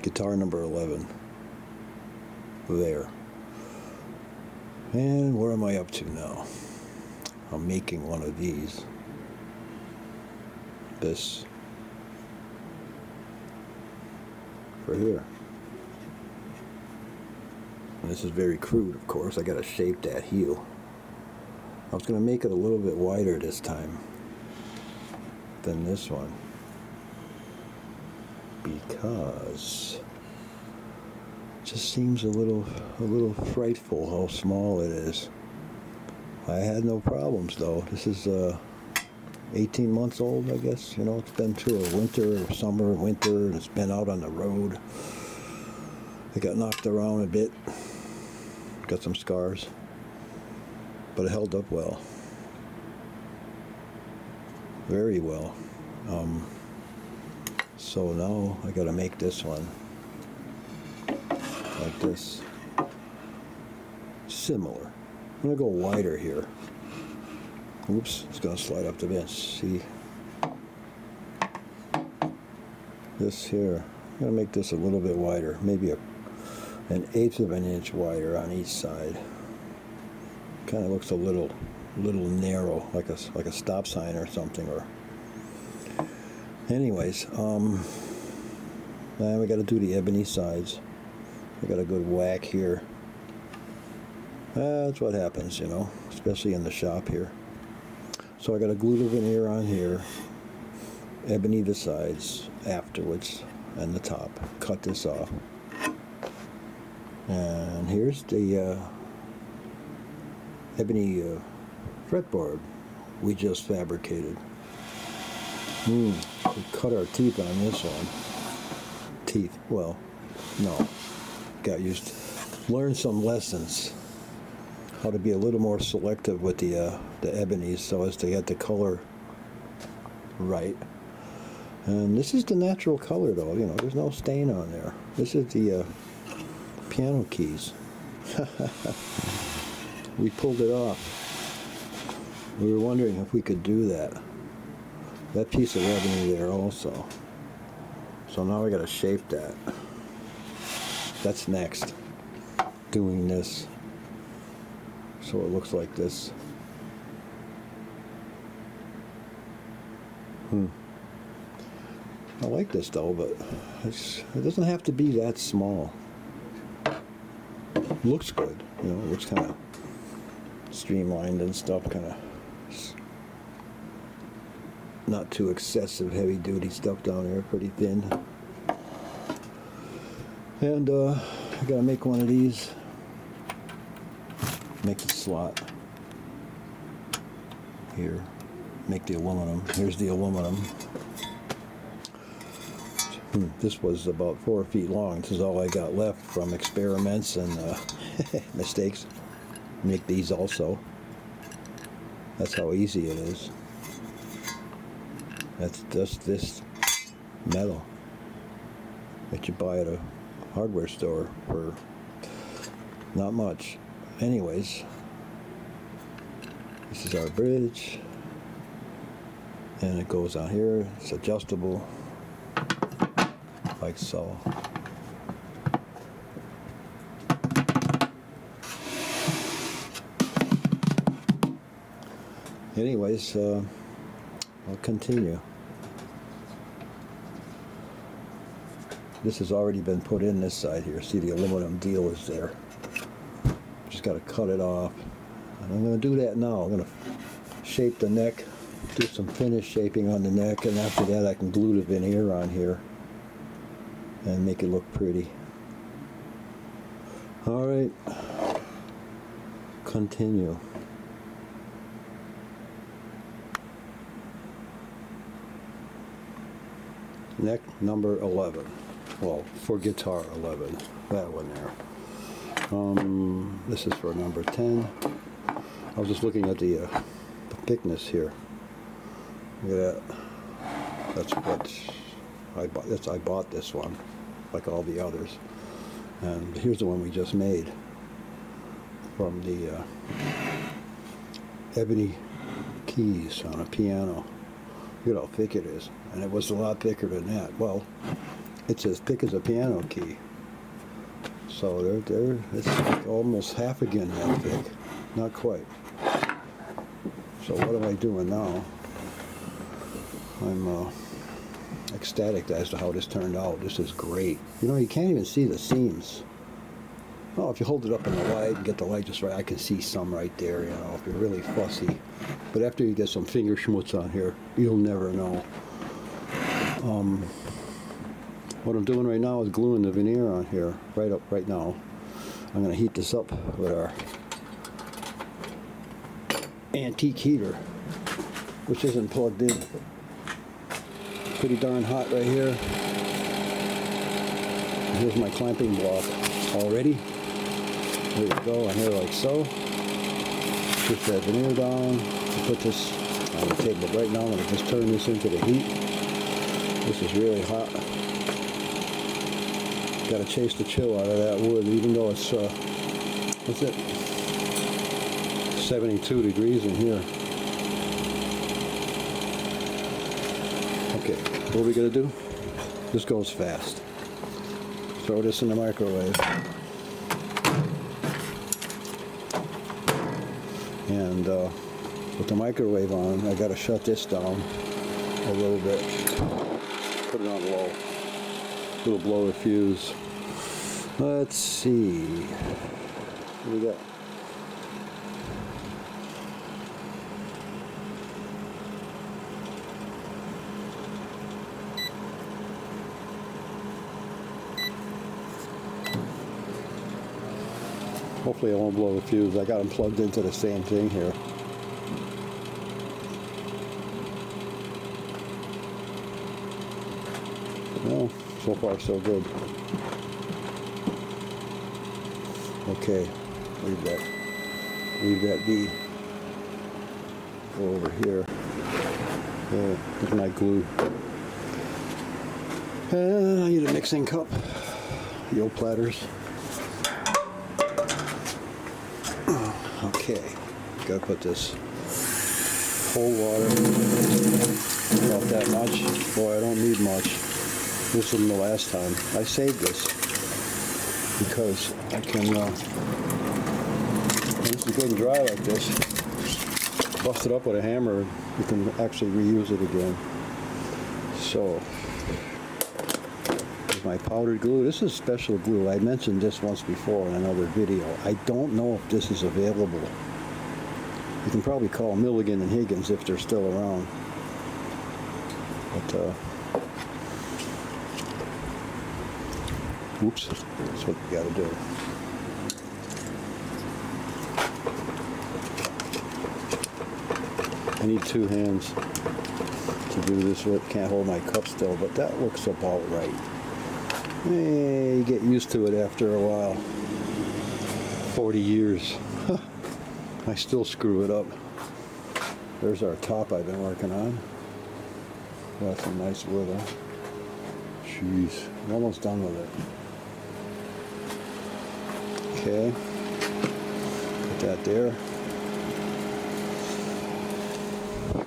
Guitar number 11. There. And where am I up to now? I'm making one of these. This. For here. And this is very crude, of course. I gotta shape that heel. I was gonna make it a little bit wider this time than this one, because it just seems a little frightful how small it is. I had no problems though. This is 18 months old, I guess. You know, it's been through a winter, summer, winter, and it's been out on the road. It got knocked around a bit, got some scars, but it held up well. Very well. So now I gotta make this one like this. Similar. I'm gonna go wider here. Oops, it's gonna slide up the bench. See? This here. I'm gonna make this a little bit wider. Maybe an eighth of an inch wider on each side. Kind of looks a little narrow, like a stop sign or something. Or anyways, now we got to do the ebony sides. I got a good whack here. That's what happens, you know, especially in the shop here. So I got to glue the veneer on here, ebony the sides afterwards, and the top. Cut this off, and here's the ebony fretboard we just fabricated. We cut our teeth on this one. Teeth, well, no. Learned some lessons. How to be a little more selective with the ebonies so as to get the color right. And this is the natural color though, you know, there's no stain on there. This is the piano keys. We pulled it off. We were wondering if we could do that. That piece of ebony there also. So now we gotta shape that. That's next. Doing this. So it looks like this. I like this though, but it doesn't have to be that small. Looks good, you know, it looks kind of streamlined and stuff, kind of not too excessive heavy duty stuff down there, pretty thin. And I gotta make one of these, make the slot here, make the aluminum. Here's the aluminum. This was about 4 feet long. This is all I got left from experiments and mistakes. Make these also. That's how easy it is. That's just this metal that you buy at a hardware store for not much. Anyways, this is our bridge, and it goes on here. It's adjustable, like so. Anyways, I'll continue. This has already been put in this side here. See, the aluminum deal is there. Just got to cut it off. And I'm going to do that now. I'm going to shape the neck, do some finish shaping on the neck, and after that I can glue the veneer on here and make it look pretty. All right. Continue. Neck number 11. Well, for guitar 11, that one there. This is for number 10. I was just looking at the thickness here. Look at that. That's what I bought. I bought this one, like all the others. And here's the one we just made from the ebony keys on a piano. Look at how thick it is. And it was a lot thicker than that. Well, It's as thick as a piano key. So it's almost half again that thick. Not quite. So what am I doing now? I'm ecstatic as to how this turned out. This is great. You know, you can't even see the seams. Oh, if you hold it up in the light and get the light just right, I can see some right there, you know, if you're really fussy. But after you get some finger schmutz on here, you'll never know. What I'm doing right now is gluing the veneer on here, right now. I'm going to heat this up with our antique heater, which isn't plugged in. Pretty darn hot right here. Here's my clamping block already. There you go, on here like so. Push that veneer down. Put this on the table right now. I'm going to just turn this into the heat. This is really hot. Got to chase the chill out of that wood, even though it's, what's it? 72 degrees in here. Okay, what are we going to do? This goes fast. Throw this in the microwave. And with the microwave on, I got to shut this down a little bit. Put it on low. Little blower fuse. Let's see. What do we got? Hopefully I won't blow the fuse. I got them plugged into the same thing here. Well, so far so good. Okay, leave that be. Go over here. With my glue. I need a mixing cup. The old platters. Okay, gotta put this cold water. About that much. Boy, I don't need much. This wasn't the last time. I saved this because I can, when this is good and dry like this, bust it up with a hammer, you can actually reuse it again. So, here's my powdered glue. This is special glue. I mentioned this once before in another video. I don't know if this is available. You can probably call Milligan and Higgins if they're still around. But, oops, that's what you gotta do. I need two hands to do this with. Can't hold my cup still, but that looks about right. Hey, you get used to it after a while. 40 years. I still screw it up. There's our top I've been working on. That's some nice wood, huh? Jeez, I'm almost done with it. Okay, put that there.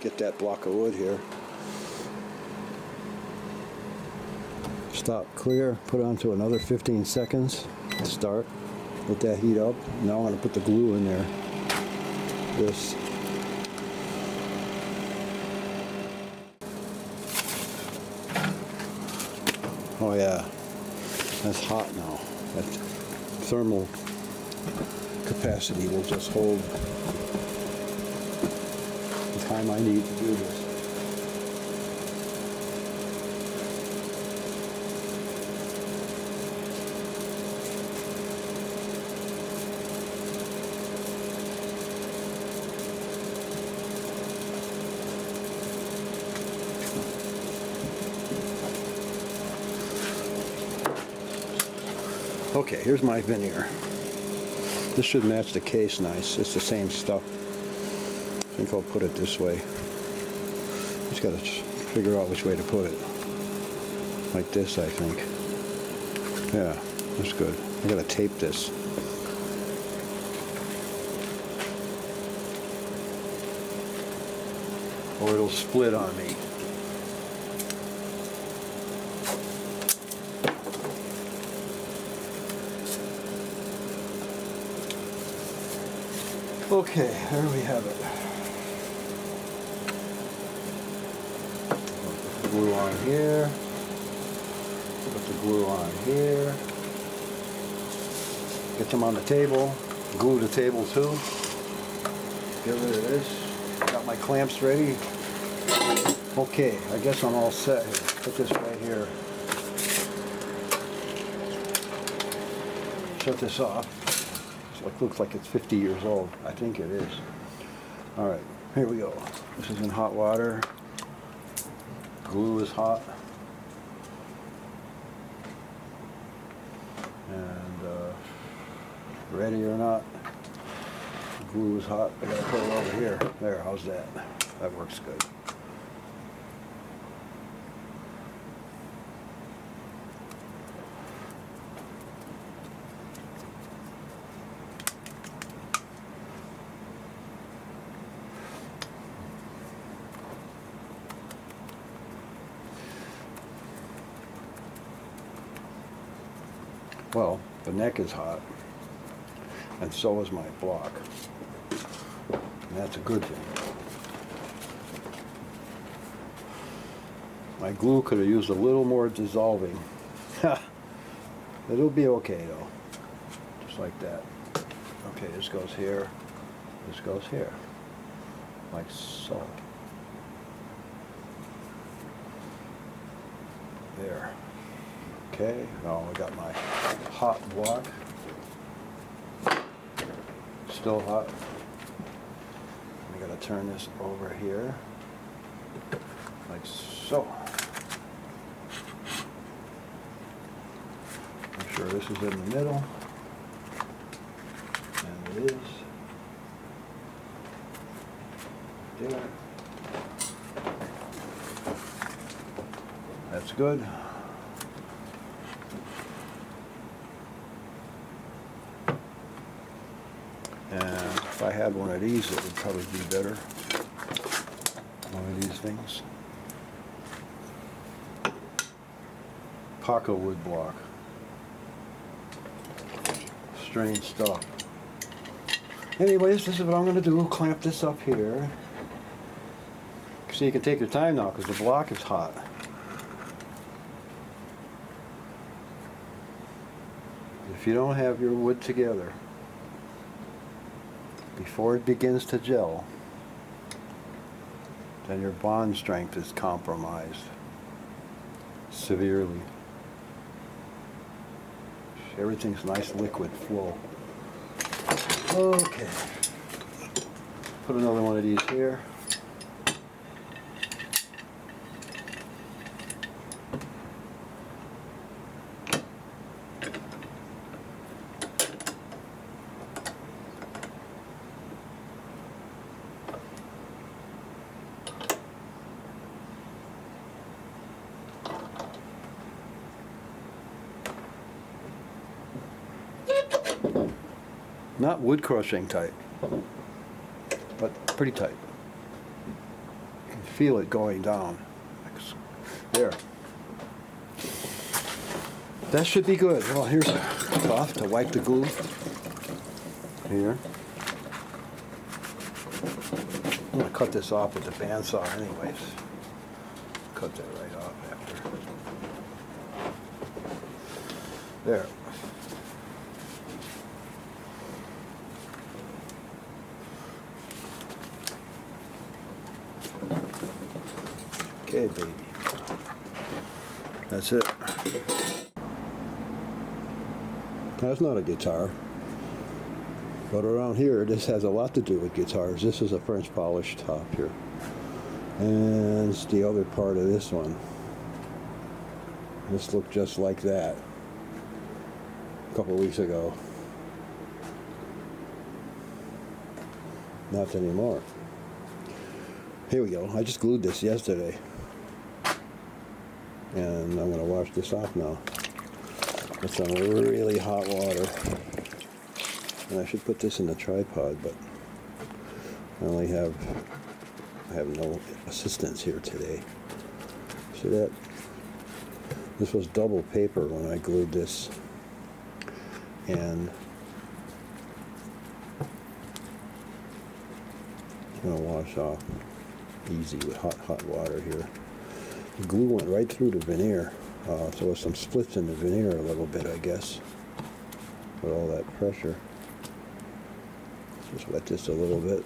Get that block of wood here. Stop, clear, put it on to another 15 seconds. Start, let that heat up. Now I'm going to put the glue in there. This. Oh yeah, that's hot now. That thermal capacity will just hold the time I need to do this. Okay, here's my veneer. This should match the case nice. It's the same stuff. I think I'll put it this way. Just gotta figure out which way to put it. Like this, I think. Yeah, that's good. I gotta tape this. Or it'll split on me. Okay, there we have it. Put the glue on here. Put the glue on here. Get them on the table. Glue the table too. Get rid of this. Got my clamps ready. Okay, I guess I'm all set here. Put this right here. Shut this off. It looks like it's 50 years old. I think it is. Alright, here we go. This is in hot water. Glue is hot. And ready or not, the glue is hot. I gotta put it over here. There, how's that? That works good. Well, the neck is hot, and so is my block, and that's a good thing. My glue could have used a little more dissolving. It'll be okay though, just like that. Okay, this goes here, this goes here, like so. There. Okay, now I got my hot block. Still hot. I gotta turn this over here, like so. Make sure this is in the middle, and it is. There. That's good. And if I had one of these, it would probably be better. One of these things. Paca wood block. Strange stuff. Anyways, this is what I'm going to do. Clamp this up here. So you can take your time now because the block is hot. If you don't have your wood together before it begins to gel, then your bond strength is compromised severely. Everything's nice liquid flow. Okay. Put another one of these here. Not wood crushing tight, but pretty tight. You can feel it going down. There. That should be good. Well, here's a cloth to wipe the glue. Here. I'm going to cut this off with the bandsaw anyways. Cut that right off after. There. Okay, baby. That's it. That's not a guitar. But around here, this has a lot to do with guitars. This is a French polished top here. And it's the other part of this one. This looked just like that a couple of weeks ago. Not anymore. Here we go. I just glued this yesterday. And I'm going to wash this off now with some really hot water. And I should put this in the tripod, but I have no assistance here today. See that? This was double paper when I glued this. And gonna wash off easy with hot water here. The glue went right through the veneer, so there's some splits in the veneer a little bit, I guess, with all that pressure. Just wet this a little bit.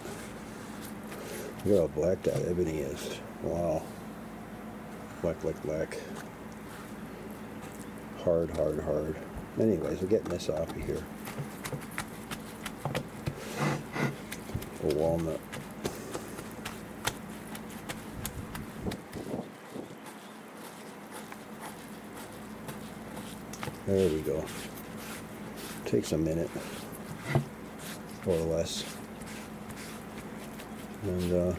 Look at how black that ebony is. Wow. Black like black. Hard, hard, hard. Anyways, we're getting this off of here. A walnut. There we go. Takes a minute or less. And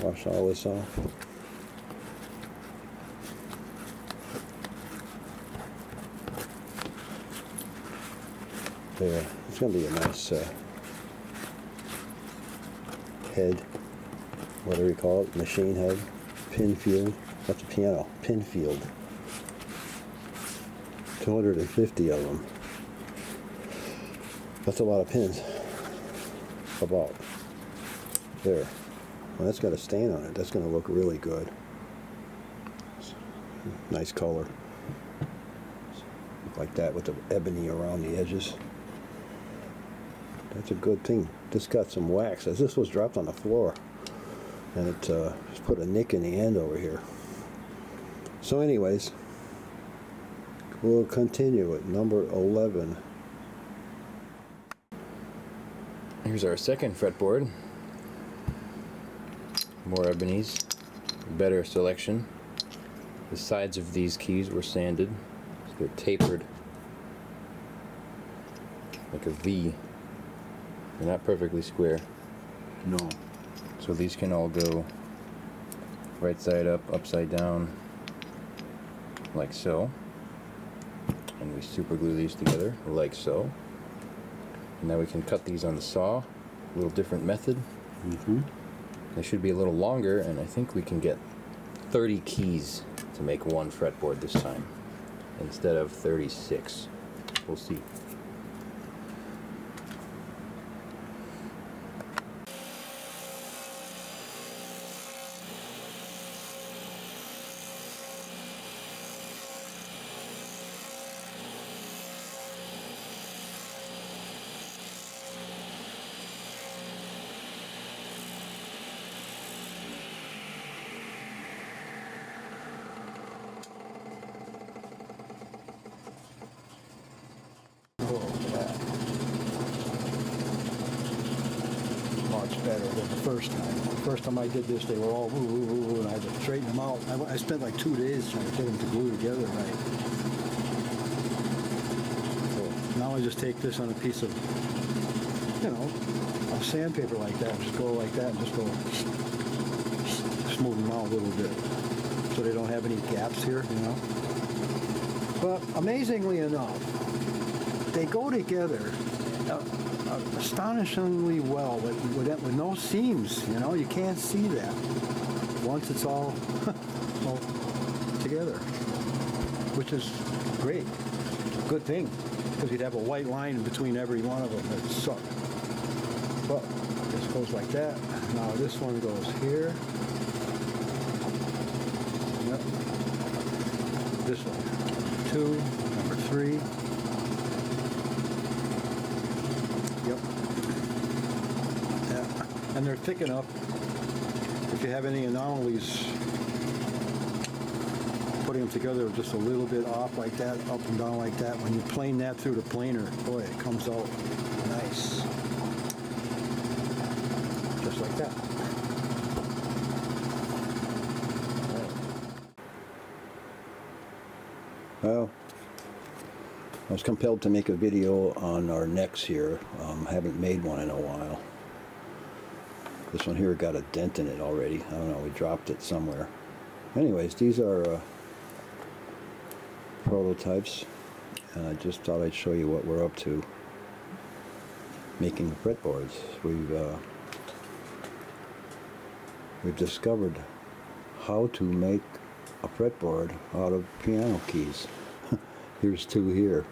wash all this off. There. It's going to be a nice head. What do we call it? Machine head? Pin field? That's a piano. Pin field. 250 of them. That's a lot of pins. About. There. Well, that's got a stain on it. That's going to look really good. Nice color. Like that with the ebony around the edges. That's a good thing. This got some wax. As this was dropped on the floor. And it just put a nick in the end over here. So anyways, we'll continue at number 11. Here's our second fretboard. More ebonies. Better selection. The sides of these keys were sanded. So they're tapered like a V. They're not perfectly square. No. So these can all go right side up, upside down, like so. And we super glue these together, like so. And now we can cut these on the saw. A little different method. They should be a little longer, and I think we can get 30 keys to make one fretboard this time, instead of 36. We'll see. Much better than the first time. The first time I did this, they were all woo, woo, woo, woo, and I had to straighten them out. I spent like 2 days trying to get them to glue together right. So now I just take this on a piece of, of sandpaper like that, and just go like that, and just go smooth them out a little bit, so they don't have any gaps here, But amazingly enough, they go together astonishingly well with no seams. You can't see that once it's all together, which is great. Good thing, because you'd have a white line in between every one of them. That'd suck. But this goes like that. Now this one goes here. Yep. This one, 2, number 3. Yep. Yeah. And they're thick enough. If you have any anomalies, putting them together just a little bit off like that, up and down like that, when you plane that through the planer, boy, it comes out nice. Just like that. Well, I was compelled to make a video on our necks here. Haven't made one in a while. This one here got a dent in it already. I don't know, we dropped it somewhere. Anyways, these are prototypes, and I just thought I'd show you what we're up to making fretboards. We've discovered how to make a fretboard out of piano keys. Here's 2 here.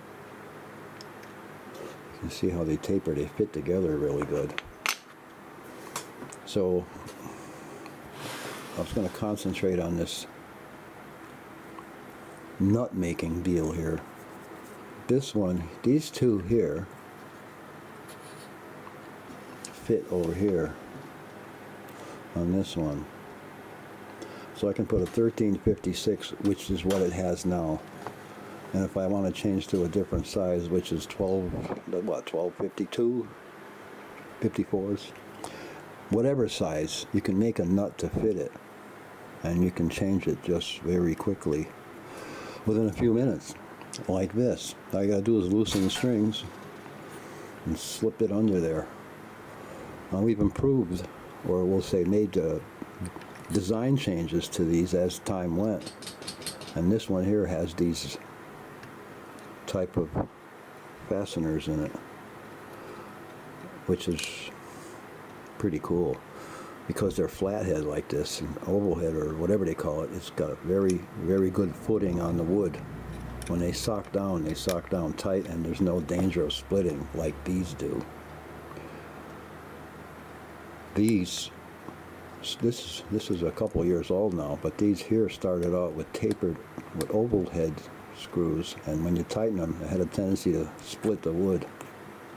You can see how they taper. They fit together really good. So I was going to concentrate on this nut making deal here. This one, these two here fit over here on this one. So I can put a 1356, which is what it has now. And if I want to change to a different size, which is 1252, 54s, whatever size, you can make a nut to fit it. And you can change it just very quickly within a few minutes, like this. All you gotta do is loosen the strings and slip it under there. Now we've improved, or we'll say made design changes to these as time went. And this one here has these type of fasteners in it, which is pretty cool because they're flathead like this, and oval head or whatever they call it. It's got a very, very good footing on the wood. When they sock down tight, and there's no danger of splitting like these do. This is a couple years old now, but these here started out with tapered, with oval head screws, and when you tighten them, it had a tendency to split the wood.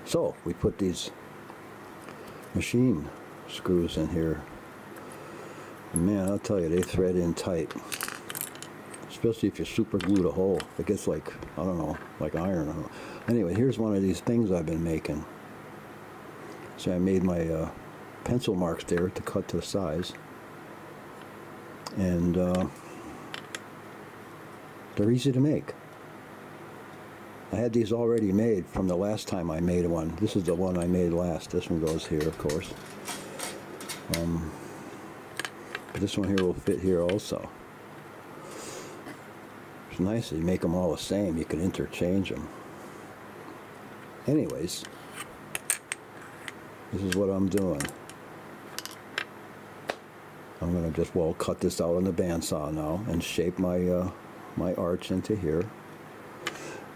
So we put these machine screws in here. And man, I'll tell you, they thread in tight. Especially if you super glue the hole. It gets like, I don't know, like iron. Anyway, here's one of these things I've been making. So I made my pencil marks there to cut to the size. And they're easy to make. I had these already made from the last time I made one. This is the one I made last. This one goes here, of course. But this one here will fit here also. It's nice that you make them all the same. You can interchange them. Anyways, this is what I'm doing. I'm going to just, cut this out on the bandsaw now and shape my my arch into here.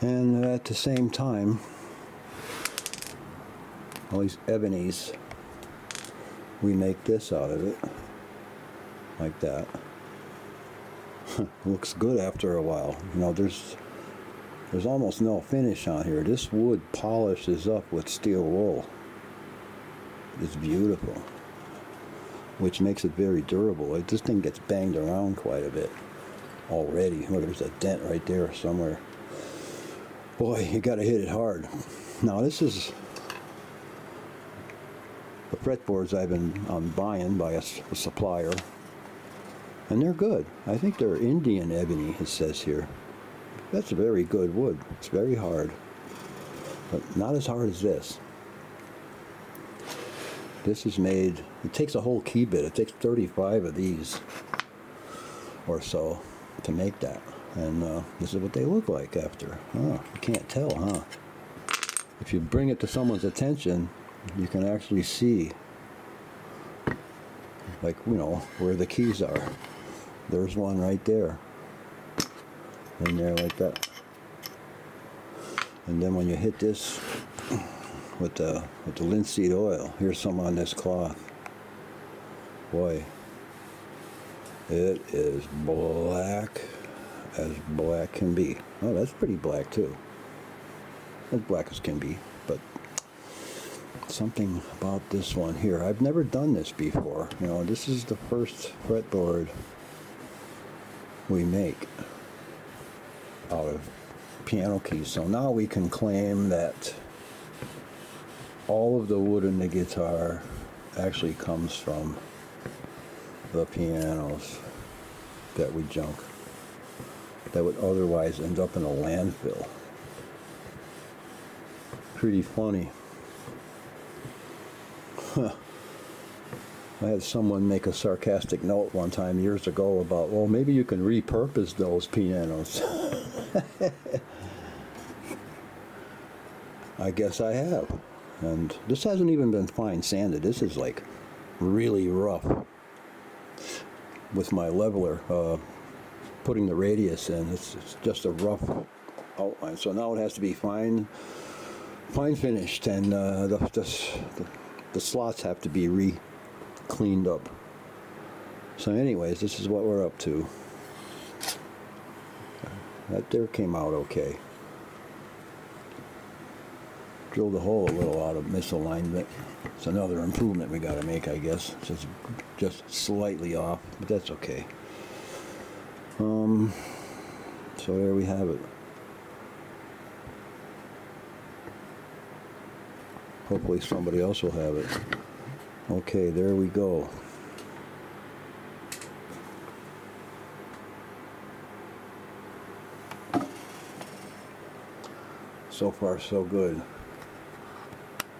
And at the same time, all these ebonies, we make this out of it, like that. Looks good after a while. You know, there's almost no finish on here. This wood polishes up with steel wool. It's beautiful, which makes it very durable. This thing gets banged around quite a bit already. Well, there's a dent right there somewhere. Boy, you got to hit it hard. Now this is the fretboards I've been buying by a supplier, and they're good. I think they're Indian ebony, it says here. That's a very good wood. It's very hard, but not as hard as this. This is made, it takes a whole key bit. It takes 35 of these or so to make that. And this is what they look like after. Oh, you can't tell, huh? If you bring it to someone's attention, you can actually see, like, you know, where the keys are. There's one right there. In there like that. And then when you hit this with the linseed oil, here's some on this cloth. Boy, it is black as black can be. Oh, that's pretty black too. As black as can be, but something about this one here. I've never done this before. You know, this is the first fretboard we make out of piano keys. So now we can claim that all of the wood in the guitar actually comes from the pianos that we junk, that would otherwise end up in a landfill. Pretty funny. Huh. I had someone make a sarcastic note one time years ago about, well, maybe you can repurpose those pianos. I guess I have. And this hasn't even been fine sanded. This is like really rough with my leveler, putting the radius in. It's just a rough outline. So now it has to be fine finished, and the slots have to be cleaned up. So anyways, this is what we're up to. That there came out okay. Drilled a hole a little out of misalignment. It's another improvement we got to make, I guess. It's just slightly off, but that's okay. So there we have it. Hopefully somebody else will have it. Okay, there we go. So far, so good.